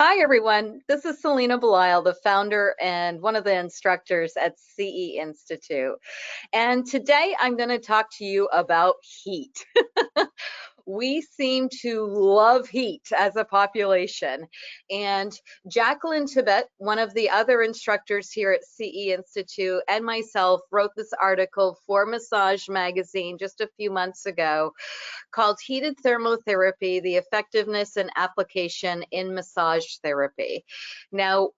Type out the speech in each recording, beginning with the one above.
Hi, everyone. This is Selena Belisle, the founder and one of the instructors at CE Institute. And today I'm going to talk to you about heat. We seem to love heat as a population. And Jacqueline Tibet, one of the other instructors here at CE Institute, and myself wrote this article for Massage Magazine just a few months ago called Heated Thermotherapy, the Effectiveness and Application in Massage Therapy. Now,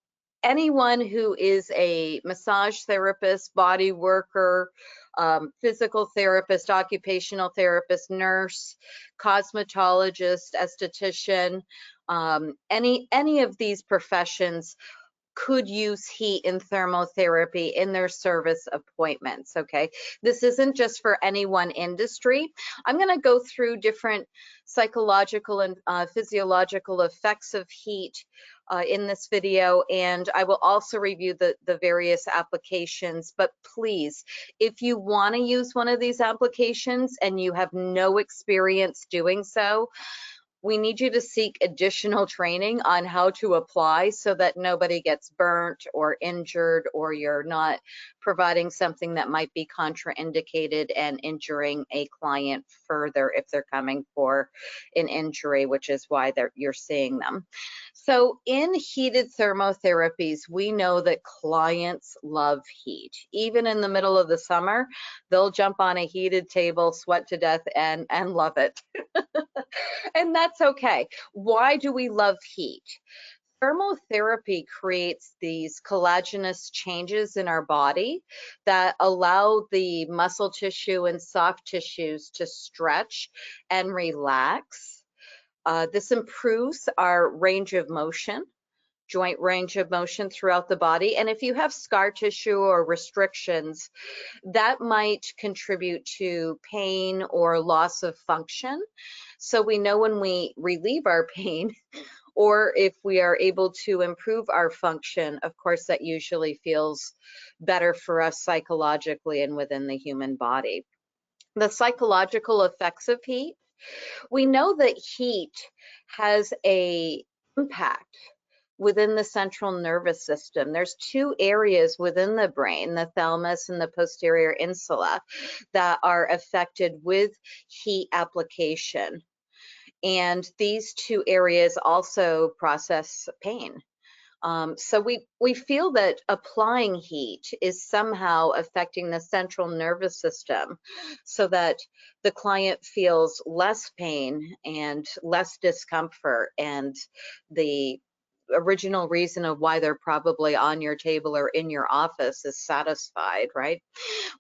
anyone who is a massage therapist, body worker, physical therapist, occupational therapist, nurse, cosmetologist, esthetician, any of these professions could use heat and thermotherapy in their service appointments, okay? This isn't just for any one industry. I'm gonna go through different psychological and physiological effects of heat in this video, and I will also review the various applications. But please, if you wanna use one of these applications and you have no experience doing so, we need you to seek additional training on how to apply so that nobody gets burnt or injured, or you're not providing something that might be contraindicated and injuring a client further if they're coming for an injury, which is why you're seeing them. So in heated thermotherapies, we know that clients love heat. Even in the middle of the summer, they'll jump on a heated table, sweat to death, and love it. And that's okay. Why do we love heat? Thermotherapy creates these collagenous changes in our body that allow the muscle tissue and soft tissues to stretch and relax. This improves our range of motion, joint range of motion throughout the body. And if you have scar tissue or restrictions, that might contribute to pain or loss of function. So we know when we relieve our pain, or if we are able to improve our function, of course, that usually feels better for us psychologically and within the human body. The psychological effects of heat. We know that heat has a impact within the central nervous system. There's two areas within the brain, the thalamus and the posterior insula, that are affected with heat application. And these two areas also process pain. So we feel that applying heat is somehow affecting the central nervous system so that the client feels less pain and less discomfort, and the original reason of why they're probably on your table or in your office is satisfied, right?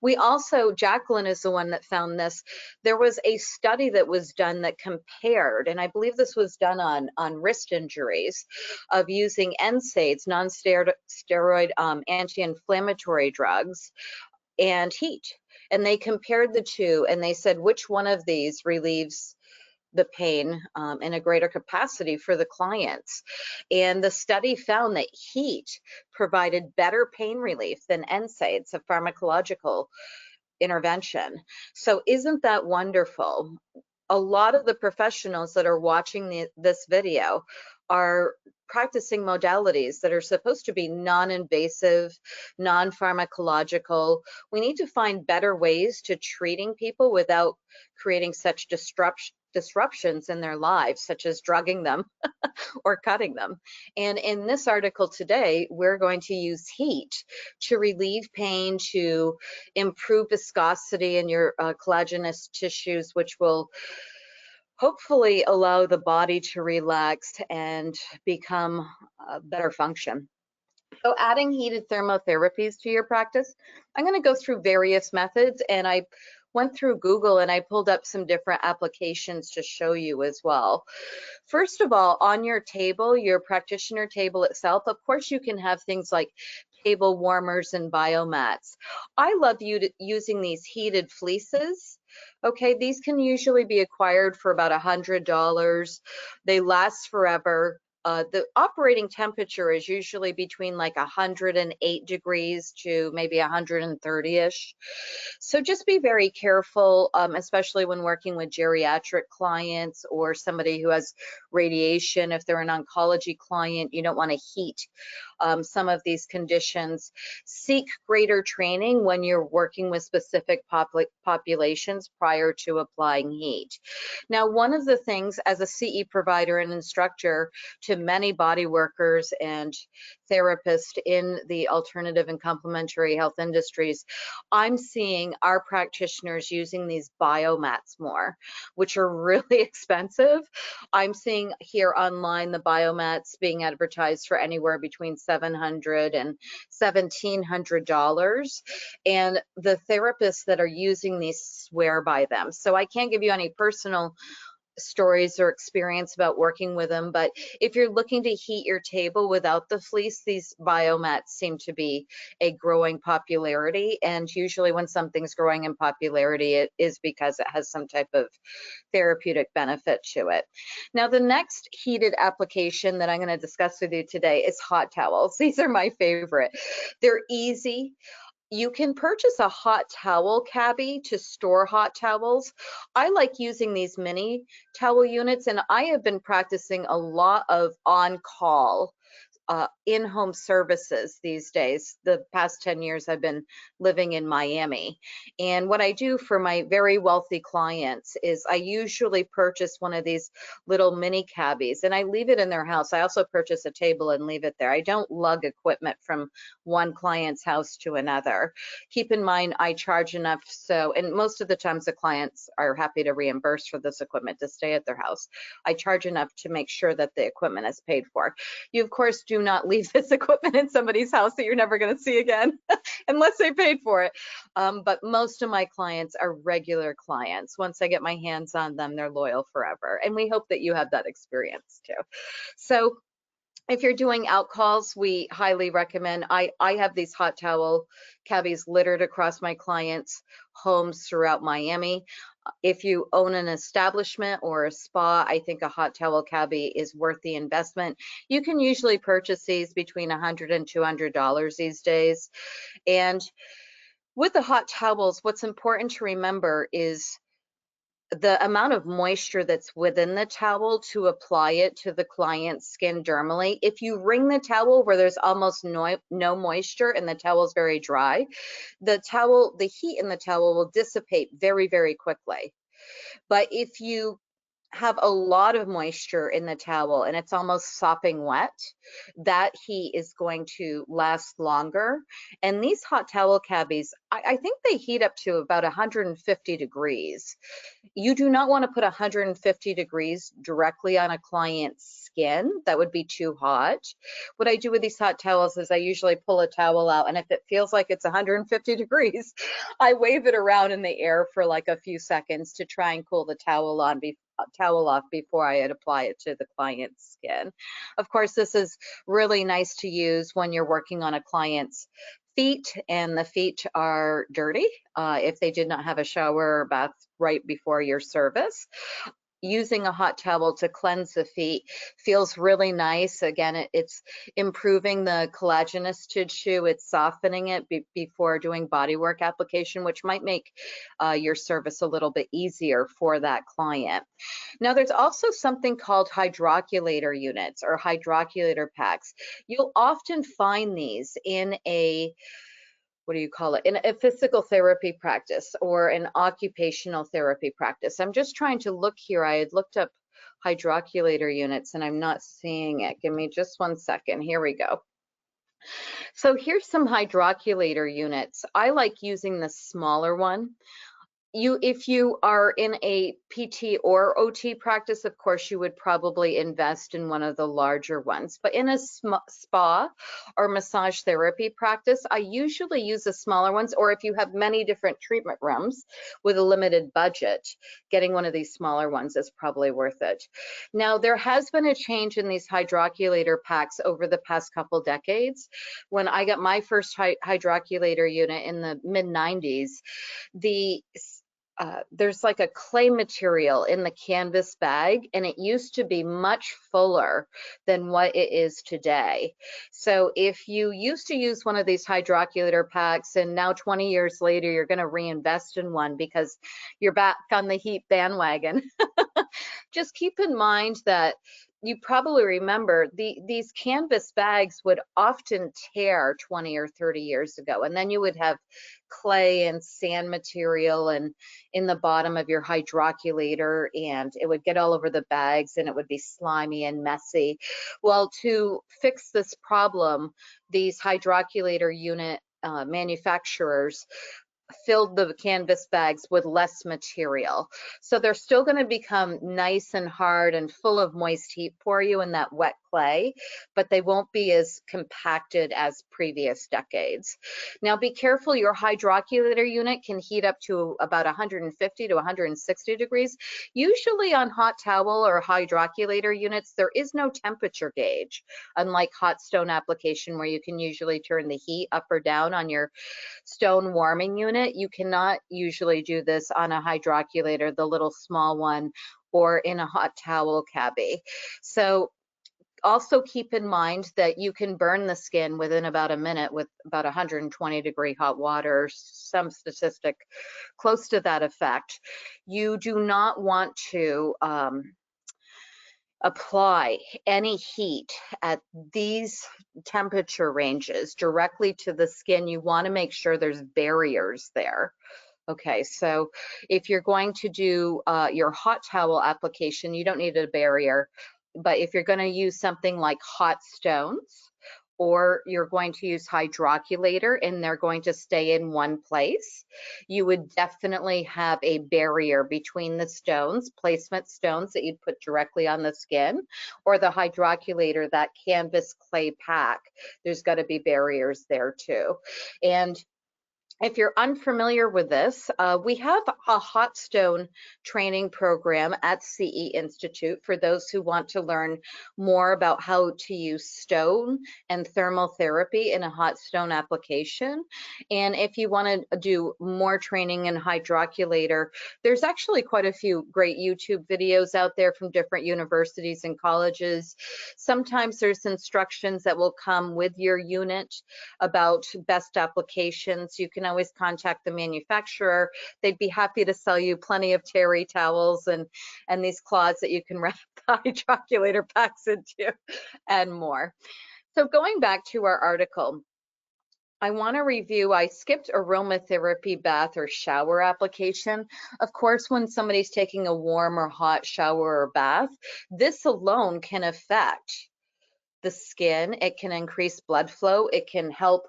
We also, Jacqueline is the one that found this. There was a study that was done that compared, and I believe this was done on wrist injuries, of using NSAIDs, non-steroid anti-inflammatory drugs, and heat. And they compared the two, and they said which one of these relieves the pain in a greater capacity for the clients. And the study found that heat provided better pain relief than NSAIDs, a pharmacological intervention. So isn't that wonderful? A lot of the professionals that are watching this video are practicing modalities that are supposed to be non-invasive, non-pharmacological. We need to find better ways to treating people without creating such disruptions in their lives, such as drugging them or cutting them. And in this article today, we're going to use heat to relieve pain, to improve viscosity in your collagenous tissues, which will hopefully allow the body to relax and become better function. So adding heated thermotherapies to your practice, I'm going to go through various methods, and I went through Google and I pulled up some different applications to show you as well. First of all, on your table, your practitioner table itself, of course you can have things like table warmers and biomats. I love using these heated fleeces. Okay, these can usually be acquired for about $100. They last forever. The operating temperature is usually between like 108 degrees to maybe 130-ish. So just be very careful, especially when working with geriatric clients or somebody who has radiation. If they're an oncology client, you don't want to heat some of these conditions. Seek greater training when you're working with specific populations prior to applying heat. Now, one of the things as a CE provider and instructor to many body workers and therapists in the alternative and complementary health industries, I'm seeing our practitioners using these biomats more, which are really expensive. I'm seeing here online the biomats being advertised for anywhere between $700 and $1,700, and the therapists that are using these swear by them. So I can't give you any personal stories or experience about working with them, but if you're looking to heat your table without the fleece, these biomats seem to be a growing popularity. And usually when something's growing in popularity, it is because it has some type of therapeutic benefit to it. Now, the next heated application that I'm going to discuss with you today is hot towels. These are my favorite. They're easy. You can purchase a hot towel cabbie to store hot towels. I like using these mini towel units, and I have been practicing a lot of on-call in-home services these days. The past 10 years I've been living in Miami. And what I do for my very wealthy clients is I usually purchase one of these little mini cabbies and I leave it in their house. I also purchase a table and leave it there. I don't lug equipment from one client's house to another. Keep in mind, I charge enough so, and most of the times the clients are happy to reimburse for this equipment to stay at their house. I charge enough to make sure that the equipment is paid for. You, of course, do not leave this equipment in somebody's house that you're never going to see again unless they paid for it. But most of my clients are regular clients. Once I get my hands on them, they're loyal forever. And we hope that you have that experience too. So if you're doing out calls, we highly recommend, I have these hot towel cabbies littered across my clients' homes throughout Miami. If you own an establishment or a spa, I think a hot towel cabbie is worth the investment. You can usually purchase these between $100 and $200 these days. And with the hot towels, what's important to remember is the amount of moisture that's within the towel to apply it to the client's skin dermally. If you wring the towel where there's almost no moisture and the towel is very dry, the heat in the towel will dissipate very, very quickly. But if you have a lot of moisture in the towel and it's almost sopping wet, that heat is going to last longer. And these hot towel cabbies, I think they heat up to about 150 degrees. You do not want to put 150 degrees directly on a client's skin. That would be too hot. What I do with these hot towels is I usually pull a towel out, and if it feels like it's 150 degrees, I wave it around in the air for like a few seconds to try and cool the towel off before I apply it to the client's skin. Of course, this is really nice to use when you're working on a client's feet and the feet are dirty if they did not have a shower or bath right before your service. Using a hot towel to cleanse the feet feels really nice. Again, it's improving the collagenous tissue, it's softening it before doing bodywork application, which might make your service a little bit easier for that client. Now, there's also something called hydroculator units or hydroculator packs. You'll often find these in a in a physical therapy practice or an occupational therapy practice. I'm just trying to look here. I had looked up hydroculator units and I'm not seeing it. Give me just one second. Here we go. So here's some hydroculator units. I like using the smaller one. If you are in a PT or OT practice, of course, you would probably invest in one of the larger ones. But in a spa or massage therapy practice, I usually use the smaller ones, or if you have many different treatment rooms with a limited budget, getting one of these smaller ones is probably worth it. Now, there has been a change in these hydroculator packs over the past couple decades. When I got my first hydroculator unit in the mid-90s, the there's like a clay material in the canvas bag, and it used to be much fuller than what it is today. So if you used to use one of these hydroculator packs and now 20 years later you're going to reinvest in one because you're back on the heat bandwagon, just keep in mind that you probably remember these canvas bags would often tear 20 or 30 years ago, and then you would have clay and sand material and in the bottom of your hydroculator, and it would get all over the bags and it would be slimy and messy. Well, to fix this problem, these hydroculator unit manufacturers filled the canvas bags with less material. So they're still going to become nice and hard and full of moist heat for you in that wet clay, but they won't be as compacted as previous decades. Now be careful, your hydroculator unit can heat up to about 150 to 160 degrees. Usually on hot towel or hydroculator units, there is no temperature gauge, unlike hot stone application where you can usually turn the heat up or down on your stone warming unit. You cannot usually do this on a hydroculator, the little small one, or in a hot towel cabbie. So also keep in mind that you can burn the skin within about a minute with about 120-degree hot water, some statistic close to that effect. You do not want to apply any heat at these temperature ranges directly to the skin. You want to make sure there's barriers there. Okay, so if you're going to do your hot towel application, you don't need a barrier. But if you're going to use something like hot stones, or you're going to use hydroculator and they're going to stay in one place, you would definitely have a barrier between the stones, placement stones that you'd put directly on the skin, or the hydroculator, that canvas clay pack. There's got to be barriers there too. And if you're unfamiliar with this, we have a hot stone training program at CE Institute for those who want to learn more about how to use stone and thermotherapy in a hot stone application. And if you want to do more training in hydroculator, there's actually quite a few great YouTube videos out there from different universities and colleges. Sometimes there's instructions that will come with your unit about best applications. You can always contact the manufacturer. They'd be happy to sell you plenty of terry towels and these cloths that you can wrap the hydroculator packs into and more. So going back to our article, I want to review, I skipped aromatherapy bath or shower application. Of course, when somebody's taking a warm or hot shower or bath, this alone can affect the skin. It can increase blood flow. It can help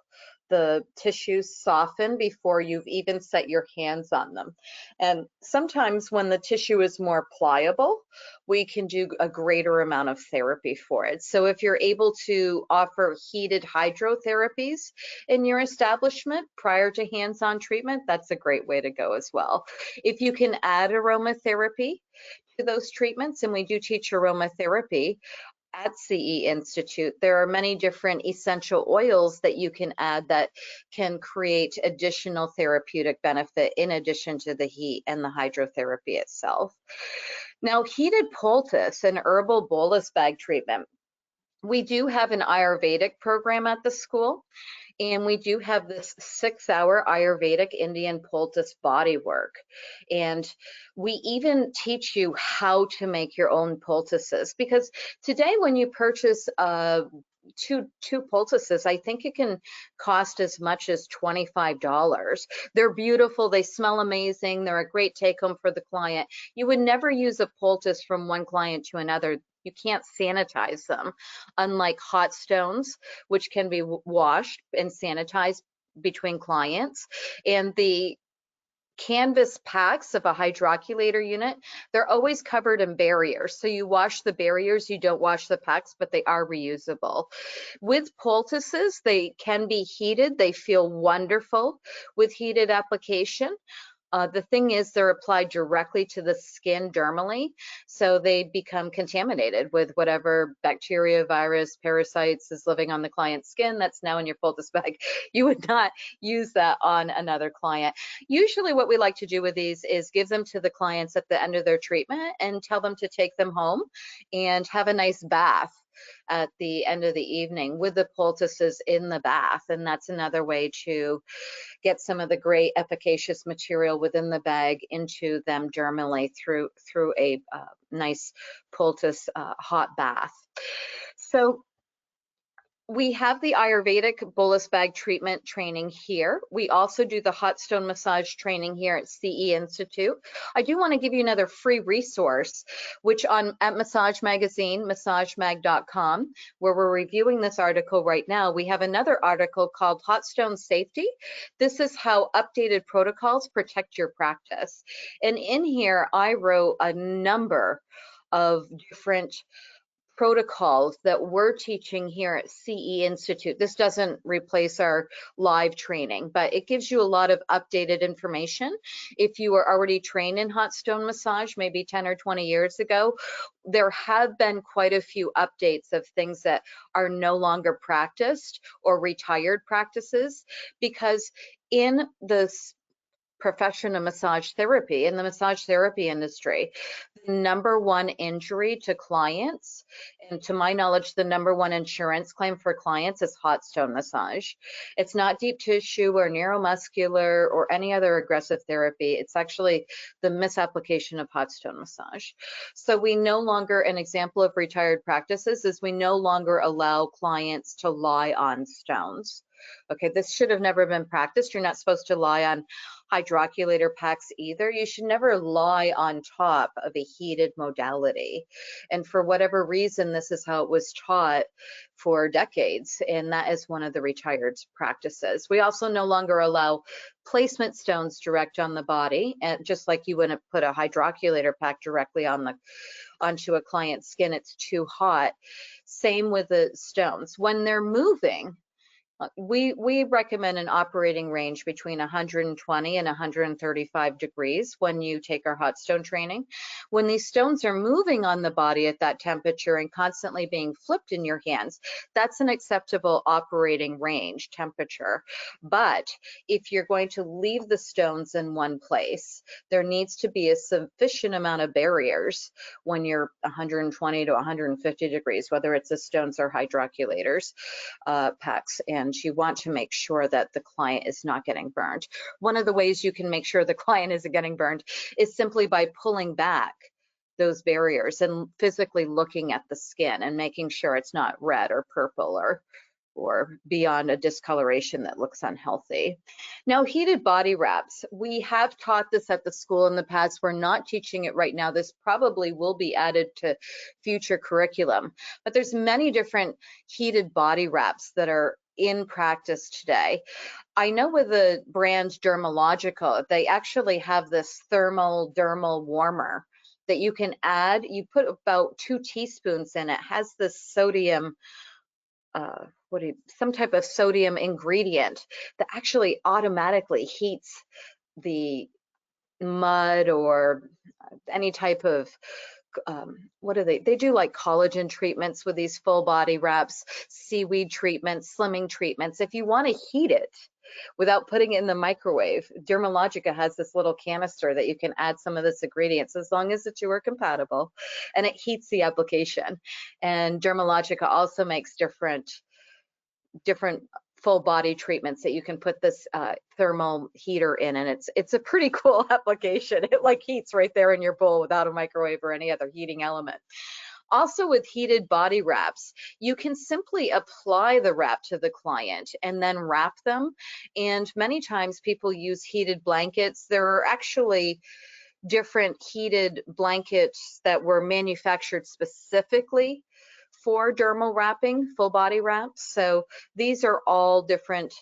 the tissues soften before you've even set your hands on them. And sometimes when the tissue is more pliable, we can do a greater amount of therapy for it. So if you're able to offer heated hydrotherapies in your establishment prior to hands-on treatment, that's a great way to go as well. If you can add aromatherapy to those treatments, and we do teach aromatherapy at CE Institute, there are many different essential oils that you can add that can create additional therapeutic benefit in addition to the heat and the hydrotherapy itself. Now, heated poultice and herbal bolus bag treatment. We do have an Ayurvedic program at the school, and we do have this 6-hour Ayurvedic Indian poultice body work. And we even teach you how to make your own poultices, because today when you purchase two poultices, I think it can cost as much as $25. They're beautiful, they smell amazing, they're a great take home for the client. You would never use a poultice from one client to another. You can't sanitize them, unlike hot stones, which can be washed and sanitized between clients. And the canvas packs of a hydroculator unit, they're always covered in barriers. So you wash the barriers, you don't wash the packs, but they are reusable. With poultices, they can be heated. They feel wonderful with heated application. The thing is, they're applied directly to the skin dermally, so they become contaminated with whatever bacteria, virus, parasites is living on the client's skin that's now in your poultice bag. You would not use that on another client. Usually what we like to do with these is give them to the clients at the end of their treatment and tell them to take them home and have a nice bath at the end of the evening with the poultices in the bath. And that's another way to get some of the great efficacious material within the bag into them dermally through a nice poultice hot bath. So we have the Ayurvedic bolus bag treatment training here. We also do the hot stone massage training here at CE Institute. I do want to give you another free resource, which at Massage Magazine, massagemag.com, where we're reviewing this article right now. We have another article called Hot Stone Safety. This is how updated protocols protect your practice. And in here, I wrote a number of different protocols that we're teaching here at CE Institute. This doesn't replace our live training, but it gives you a lot of updated information. If you were already trained in hot stone massage, maybe 10 or 20 years ago, there have been quite a few updates of things that are no longer practiced or retired practices, because in the profession of massage therapy, in the massage therapy industry, the number one injury to clients, and to my knowledge, the number one insurance claim for clients is hot stone massage. It's not deep tissue or neuromuscular or any other aggressive therapy. It's actually the misapplication of hot stone massage. So we no longer, an example of retired practices is we no longer allow clients to lie on stones. Okay, this should have never been practiced. You're not supposed to lie on hydroculator packs either. You should never lie on top of a heated modality. And for whatever reason, this is how it was taught for decades, and that is one of the retired practices. We also no longer allow placement stones direct on the body, and just like you wouldn't put a hydroculator pack directly onto a client's skin, it's too hot. Same with the stones. When they're moving, we recommend an operating range between 120 and 135 degrees when you take our hot stone training. When these stones are moving on the body at that temperature and constantly being flipped in your hands, that's an acceptable operating range temperature. But if you're going to leave the stones in one place, there needs to be a sufficient amount of barriers when you're 120 to 150 degrees, whether it's the stones or hydroculators packs, and you want to make sure that the client is not getting burned. One of the ways you can make sure the client isn't getting burned is simply by pulling back those barriers and physically looking at the skin and making sure it's not red or purple or beyond a discoloration that looks unhealthy. Now, heated body wraps. We have taught this at the school in the past. We're not teaching it right now. This probably will be added to future curriculum, but there's many different heated body wraps that are in practice today. I know with the brand Dermalogical, they actually have this thermal dermal warmer that you can add. You put about 2 teaspoons in it. It has this sodium some type of sodium ingredient that actually automatically heats the mud or any type of what do they do, like collagen treatments with these full body wraps, seaweed treatments, slimming treatments. If you want to heat it without putting it in the microwave, Dermalogica has this little canister that you can add some of this ingredients as long as the two are compatible, and it heats the application. And Dermalogica also makes different full body treatments that you can put this thermal heater in, and it's a pretty cool application. It like heats right there in your bowl without a microwave or any other heating element. Also with heated body wraps, you can simply apply the wrap to the client and then wrap them. And many times people use heated blankets. There are actually different heated blankets that were manufactured specifically for dermal wrapping, full body wraps. So these are all different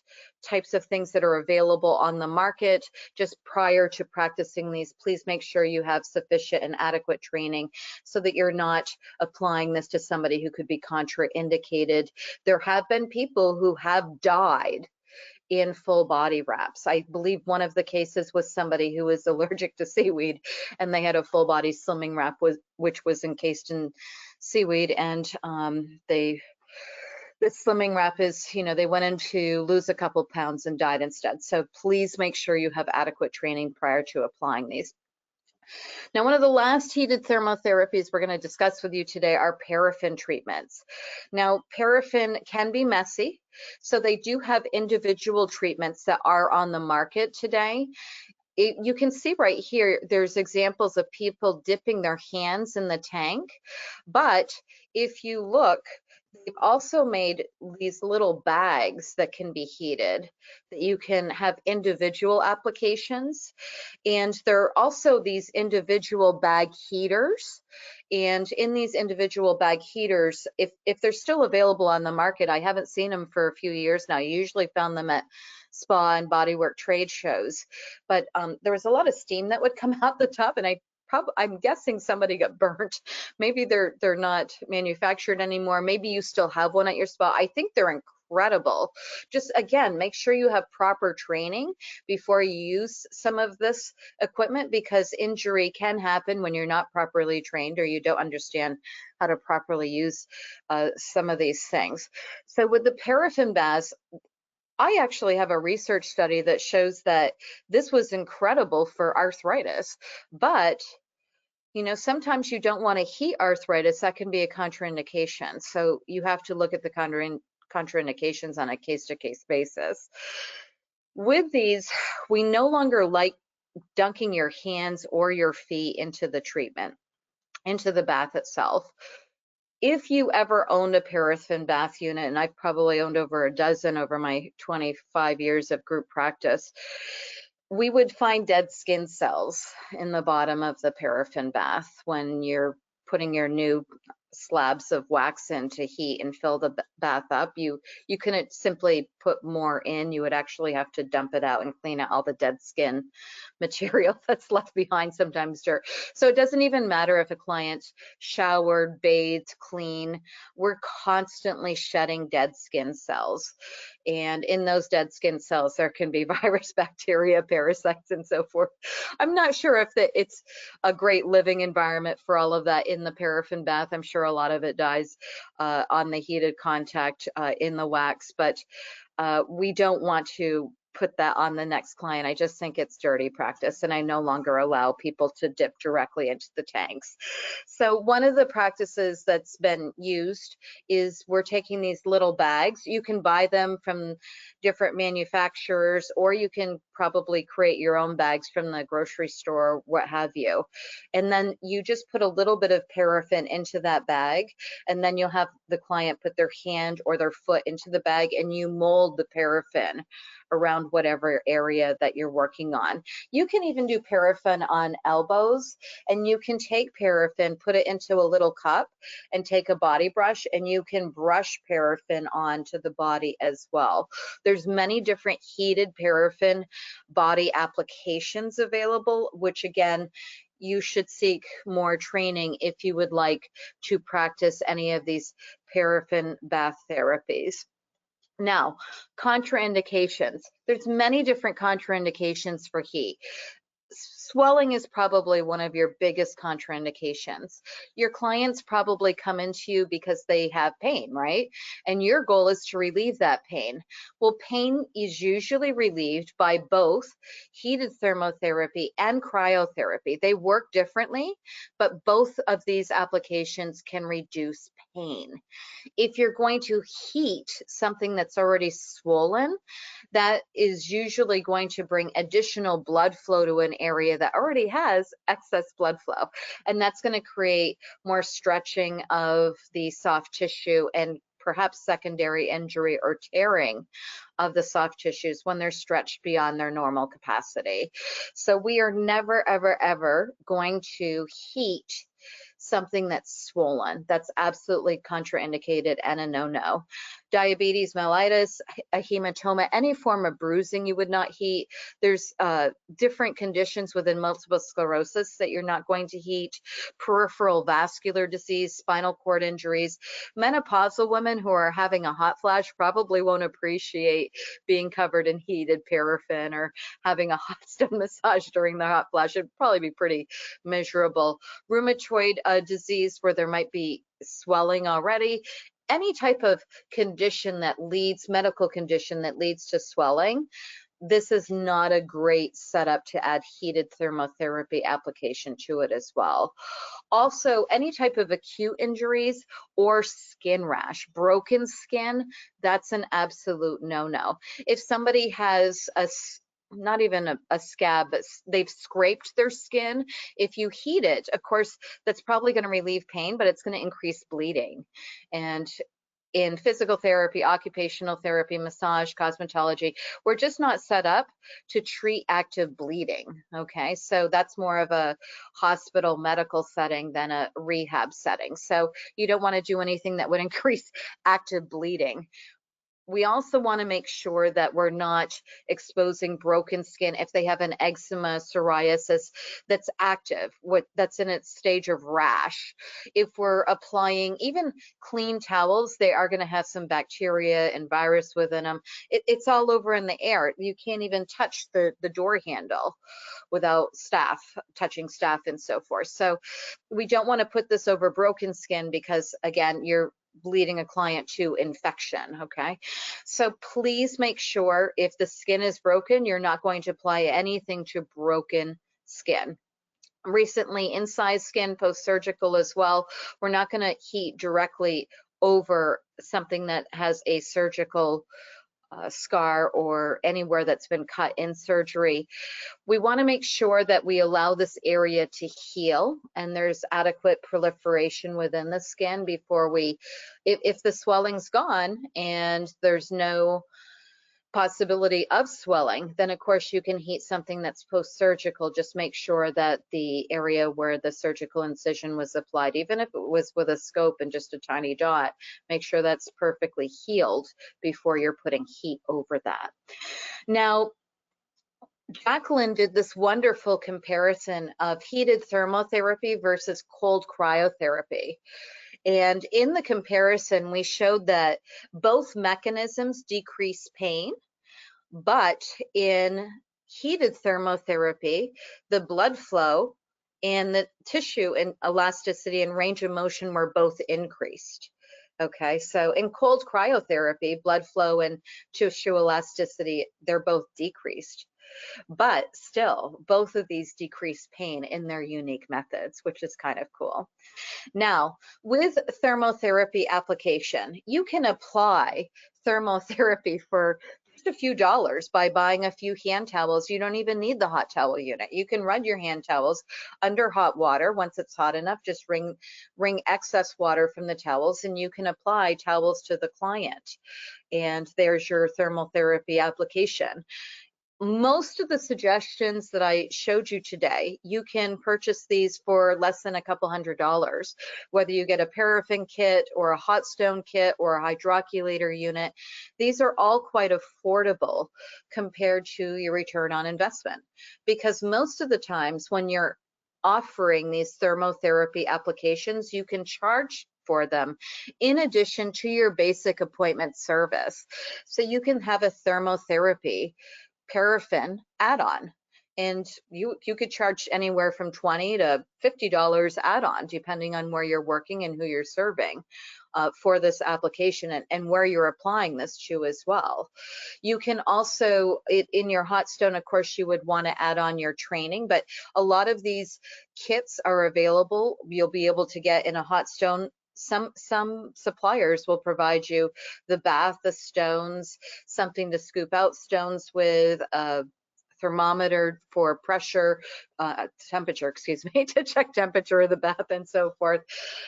types of things that are available on the market. Just prior to practicing these, please make sure you have sufficient and adequate training so that you're not applying this to somebody who could be contraindicated. There have been people who have died in full body wraps. I believe one of the cases was somebody who was allergic to seaweed, and they had a full body slimming wrap which was encased in seaweed, and this slimming wrap is, they went in to lose a couple pounds and died instead. So please make sure you have adequate training prior to applying these. Now, one of the last heated thermotherapies we're going to discuss with you today are paraffin treatments. Now, paraffin can be messy, so they do have individual treatments that are on the market today. You can see right here, there's examples of people dipping their hands in the tank, but if you look, they've also made these little bags that can be heated, that you can have individual applications. And there are also these individual bag heaters. And in these individual bag heaters, if they're still available on the market, I haven't seen them for a few years now. I usually found them at spa and bodywork trade shows. But there was a lot of steam that would come out the top, and I'm guessing somebody got burnt. Maybe they're not manufactured anymore. Maybe you still have one at your spa. I think they're incredible. Just again, make sure you have proper training before you use some of this equipment, because injury can happen when you're not properly trained or you don't understand how to properly use some of these things. So with the paraffin baths, I actually have a research study that shows that this was incredible for arthritis, but sometimes you don't want to heat arthritis. That can be a contraindication. So you have to look at the contraindications on a case-to-case basis. With these, we no longer like dunking your hands or your feet into the treatment, into the bath itself. If you ever owned a paraffin bath unit, and I've probably owned over a dozen over my 25 years of group practice, we would find dead skin cells in the bottom of the paraffin bath when you're putting your new slabs of wax in to heat and fill the bath up. You couldn't simply put more in. You would actually have to dump it out and clean out all the dead skin material that's left behind, sometimes dirt. So it doesn't even matter if a client showered, bathed, clean. We're constantly shedding dead skin cells. And in those dead skin cells, there can be virus, bacteria, parasites, and so forth. I'm not sure if it's a great living environment for all of that in the paraffin bath. I'm sure a lot of it dies on the heated contact in the wax, but we don't want to put that on the next client. I just think it's dirty practice, and I no longer allow people to dip directly into the tanks. So one of the practices that's been used is we're taking these little bags. You can buy them from different manufacturers, or you can probably create your own bags from the grocery store, what have you. And then you just put a little bit of paraffin into that bag, and then you'll have the client put their hand or their foot into the bag, and you mold the paraffin around whatever area that you're working on. You can even do paraffin on elbows, and you can take paraffin, put it into a little cup, and take a body brush, and you can brush paraffin onto the body as well. There's many different heated paraffin body applications available, which again, you should seek more training if you would like to practice any of these paraffin bath therapies. Now, contraindications. There's many different contraindications for heat. Swelling is probably one of your biggest contraindications. Your clients probably come into you because they have pain, right? And your goal is to relieve that pain. Well, pain is usually relieved by both heated thermotherapy and cryotherapy. They work differently, but both of these applications can reduce pain. If you're going to heat something that's already swollen, that is usually going to bring additional blood flow to an area that already has excess blood flow. And that's going to create more stretching of the soft tissue and perhaps secondary injury or tearing of the soft tissues when they're stretched beyond their normal capacity. So we are never, ever, ever going to heat something that's swollen. That's absolutely contraindicated and a no-no. Diabetes mellitus, a hematoma, any form of bruising you would not heat. There's different conditions within multiple sclerosis that you're not going to heat, peripheral vascular disease, spinal cord injuries. Menopausal women who are having a hot flash probably won't appreciate being covered in heated paraffin or having a hot stone massage during the hot flash. It'd probably be pretty miserable. Rheumatoid disease where there might be swelling already. Any type of condition that leads, medical condition that leads to swelling, this is not a great setup to add heated thermotherapy application to it as well. Also, any type of acute injuries or skin rash, broken skin, that's an absolute no-no. If somebody has not even a scab, but they've scraped their skin, if you heat it, of course, that's probably going to relieve pain, but it's going to increase bleeding. And in physical therapy, occupational therapy, massage, cosmetology, we're just not set up to treat active bleeding, okay? So that's more of a hospital medical setting than a rehab setting. So you don't want to do anything that would increase active bleeding. We also want to make sure that we're not exposing broken skin if they have an eczema, psoriasis that's active, that's in its stage of rash. If we're applying even clean towels, they are going to have some bacteria and virus within them. It's all over in the air. You can't even touch the door handle without touching staff and so forth. So we don't want to put this over broken skin because, again, you're bleeding a client to infection, okay? So please make sure if the skin is broken, you're not going to apply anything to broken skin. Recently, incised skin, post-surgical as well, we're not going to heat directly over something that has a surgical scar or anywhere that's been cut in surgery. We want to make sure that we allow this area to heal and there's adequate proliferation within the skin before if the swelling's gone and there's no possibility of swelling, then of course you can heat something that's post-surgical. Just make sure that the area where the surgical incision was applied, even if it was with a scope and just a tiny dot, make sure that's perfectly healed before you're putting heat over that. Now, Jacqueline did this wonderful comparison of heated thermotherapy versus cold cryotherapy. And in the comparison, we showed that both mechanisms decrease pain, but in heated thermotherapy, the blood flow and the tissue and elasticity and range of motion were both increased. Okay, so in cold cryotherapy, blood flow and tissue elasticity, they're both decreased. But still, both of these decrease pain in their unique methods, which is kind of cool. Now, with thermotherapy application, you can apply thermotherapy for just a few dollars by buying a few hand towels. You don't even need the hot towel unit. You can run your hand towels under hot water. Once it's hot enough, just wring excess water from the towels and you can apply towels to the client. And there's your thermotherapy application. Most of the suggestions that I showed you today, you can purchase these for less than a couple $100s, whether you get a paraffin kit or a hot stone kit or a hydroculator unit. These are all quite affordable compared to your return on investment, because most of the times when you're offering these thermotherapy applications, you can charge for them in addition to your basic appointment service. So you can have a thermotherapy paraffin add-on, and you could charge anywhere from $20 to $50 add-on depending on where you're working and who you're serving for this application and where you're applying this to as well. You can also, in your hot stone, of course, you would want to add on your training, but a lot of these kits are available. You'll be able to get in a hot stone. Some suppliers will provide you the bath, the stones, something to scoop out stones with, a thermometer for pressure, temperature, excuse me, to check temperature of the bath and so forth.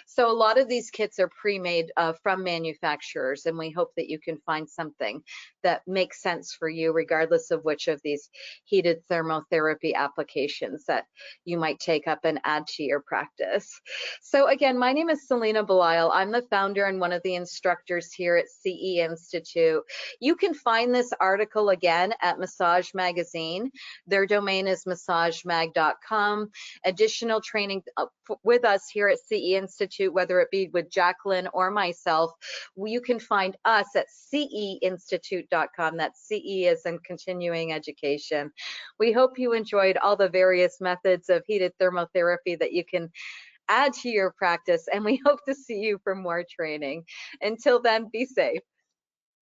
So a lot of these kits are pre-made from manufacturers, and we hope that you can find something that makes sense for you, regardless of which of these heated thermotherapy applications that you might take up and add to your practice. So again, my name is Selena Belisle. I'm the founder and one of the instructors here at CE Institute. You can find this article again at Massage Magazine. Their domain is massagemag.com. Additional training with us here at CE Institute, whether it be with Jacqueline or myself, you can find us at ceinstitute.com. That's CE as in continuing education. We hope you enjoyed all the various methods of heated thermotherapy that you can add to your practice, and we hope to see you for more training. Until then, be safe.